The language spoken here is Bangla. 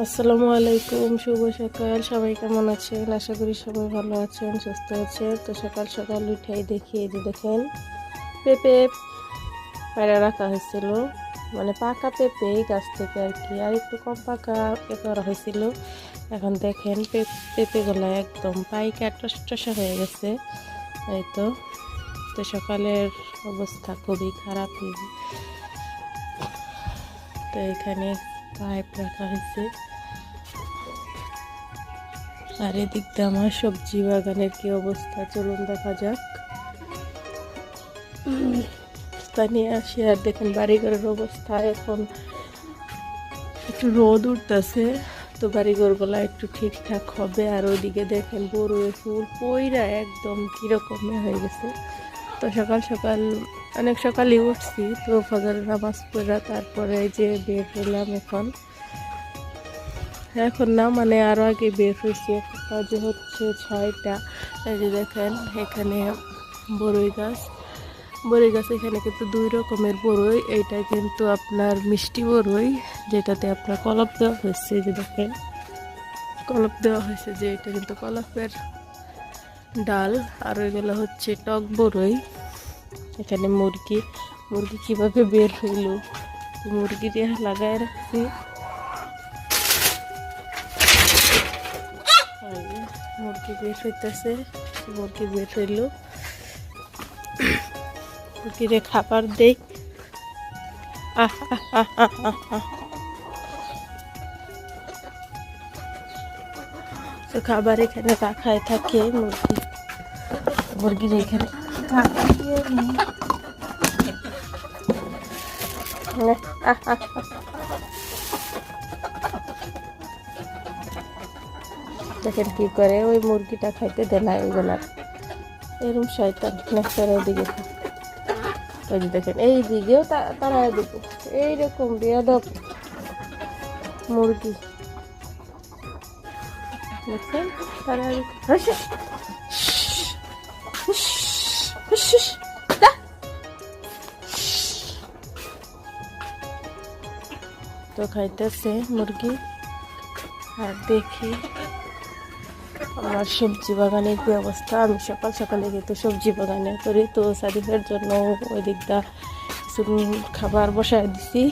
আসসালামু আলাইকুম, শুভ সকাল। সবাই কেমন আছেন? আশা করি সবাই ভালো আছেন, সুস্থ আছেন। তো সকাল সকাল উঠেই দেখি, এই যে দেখেন পেঁপে পায়রা রাখা হয়েছিল, মানে পাকা পেঁপে গাছ থেকে আর কি, আর একটু কম পাকা পেঁপে করা হয়েছিল। এখন দেখেন পেঁপেগুলো একদম পাইকা টসটসা হয়ে গেছে। এই তো তো সকালের অবস্থা খুবই খারাপ। তো এখানে পাইপ রাখা হয়েছে, আর এদিক দিয়ে আমার সবজি বাগানের কি অবস্থা চলুন দেখা যাক। নিয়ে আসি, আর দেখেন বাড়িঘরের অবস্থা। এখন একটু রোদ উঠতেছে, তো বাড়িঘরগুলা একটু ঠিকঠাক হবে। আর ওইদিকে দেখেন বড়ুয়ে ফুল পইরা একদম কিরকম হয়ে গেছে। তো সকাল সকাল অনেক সকালে উঠছি, তো ফজরের নামাজ পড়া তারপরে যে বের হলাম। এখন না, মানে আরও আগে বের হয়েছি, কাজে হচ্ছে 6টা। এই যে দেখেন এখানে বড়ই গাছ এখানে কিন্তু 2 রকমের বড়ই। এইটা কিন্তু আপনার মিষ্টি বড়ই, যেটাতে আপনার কলপ দেওয়া হয়েছে। যে দেখেন কলপ দেওয়া হয়েছে, যে এটা কিন্তু কলপের ডাল। আর ওইগুলো হচ্ছে টক বড়ই। এখানে মুরগি কিভাবে বের হইল, মুরগি দিয়ে লাগায় রাখছি। মুরগি বের হইতেছে, মুরগি বের হইল, মুরগিরে খাবার দেই। তো খাবার এখানে রাখায় থাকে, মুরগির এখানে দেখেন কি করে, ওই মুরগিটা খাইতে দেয় না ওইগুলার। এরকম শয়তান নেকড়ার ওইদিকে, ওই যে দেখেন এই দিকেও তারা দিকে এইরকম বেয়াদব মুরগি দেখছেন তারা। তো খাইতেছে মুরগি। আর দেখি আমার সবজি বাগানের কি অবস্থা। আমি সকাল সকালে কিন্তু সবজি বাগানে করি, তো সাদিফের জন্য ওই দিকটা কিছু খাবার বসায় দিছি।